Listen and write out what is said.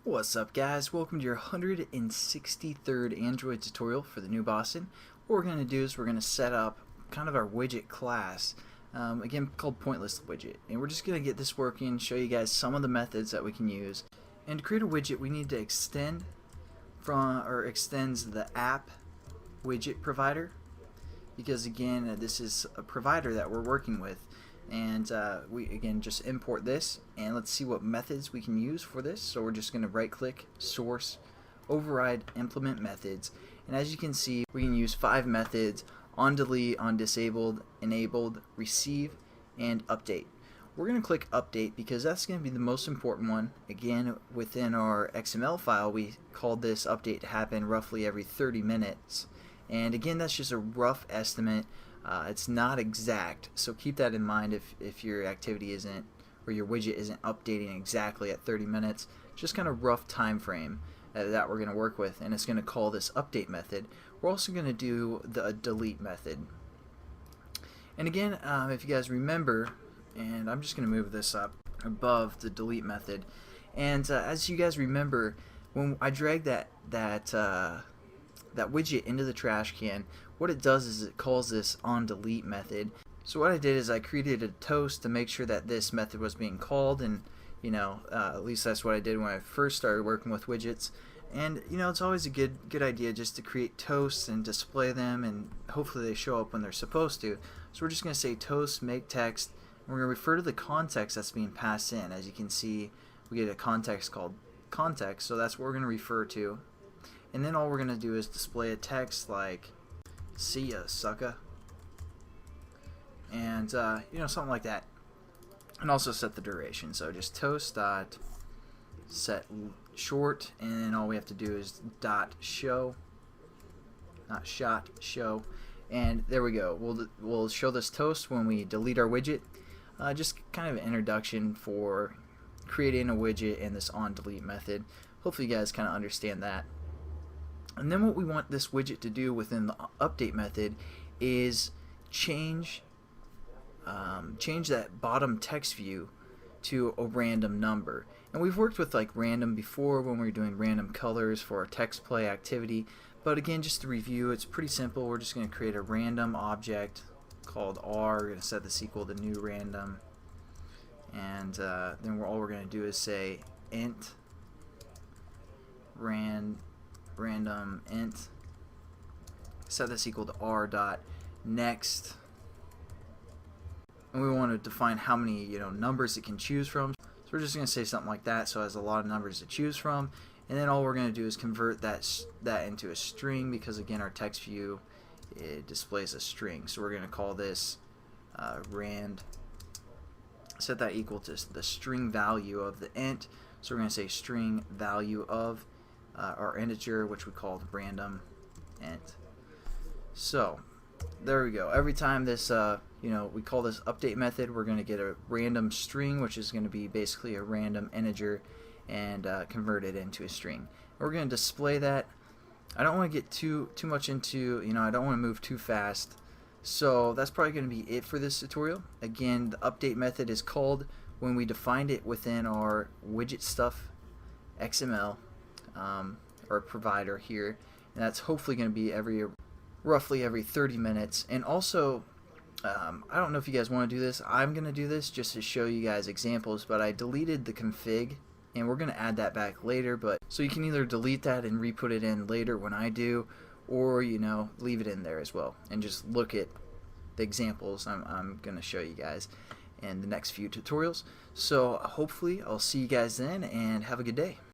What's up, guys? Welcome to your 163rd Android tutorial for the new Boston. What we're going to do is we're going to set up kind of our widget class, again called Pointless Widget, and we're just going to get this working, show you guys some of the methods that we can use. And to create a widget, we need to extends the app widget provider, because again this is a provider that we're working with. And we again just import this, and let's see what methods we can use for this. So we're just going to right click, source, override, implement methods, and as you can see we can use 5 methods: on delete, on disabled, enabled, receive, and update. We're going to click update because that's going to be the most important one. Again, within our XML file we called this update to happen roughly every 30 minutes, and again that's just a rough estimate. It's not exact, so keep that in mind if your activity isn't, or your widget isn't updating exactly at 30 minutes. Just kind of rough time frame that we're going to work with, and it's going to call this update method. We're also going to do the delete method. And again, if you guys remember, and I'm just going to move this up above the delete method, and as you guys remember, when I drag that widget into the trash can, what it does is it calls this on delete method. So what I did is I created a toast to make sure that this method was being called, and at least that's what I did when I first started working with widgets. And it's always a good idea just to create toasts and display them, and hopefully they show up when they're supposed to. So we're just going to say toast make text, and we're going to refer to the context that's being passed in. As you can see, we get a context called context, so that's what we're going to refer to. And then all we're going to do is display a text like "see ya, sucker," and something like that. And also set the duration, so just toast dot set short, and then all we have to do is dot show, not shot, show, and there we go. We'll show this toast when we delete our widget. Just kind of an introduction for creating a widget and this on delete method. Hopefully you guys kind of understand that. And then what we want this widget to do within the update method is change that bottom text view to a random number. And we've worked with like random before when we were doing random colors for our text play activity. But again, just to review, it's pretty simple. We're just going to create a random object called R. We're going to set this equal to new random. And then all we're going to do is say int random int, set this equal to r dot next, and we want to define how many numbers it can choose from. So we're just going to say something like that, so it has a lot of numbers to choose from. And then all we're going to do is convert that into a string, because again our text view, it displays a string. So we're going to call this rand, set that equal to the string value of the int. So we're going to say string value of our integer, which we called random int. So there we go. Every time this we call this update method, we're going to get a random string, which is going to be basically a random integer, and convert it into a string. And we're going to display that. I don't want to get too much into, I don't want to move too fast, so that's probably going to be it for this tutorial. Again, the update method is called when we defined it within our widget stuff XML or provider here, and that's hopefully going to be roughly every 30 minutes. And also, I don't know if you guys want to do this. I'm going to do this just to show you guys examples, but I deleted the config, and we're going to add that back later. But so you can either delete that and re-put it in later when I do, or leave it in there as well and just look at the examples I'm going to show you guys in the next few tutorials. So hopefully I'll see you guys then, and have a good day.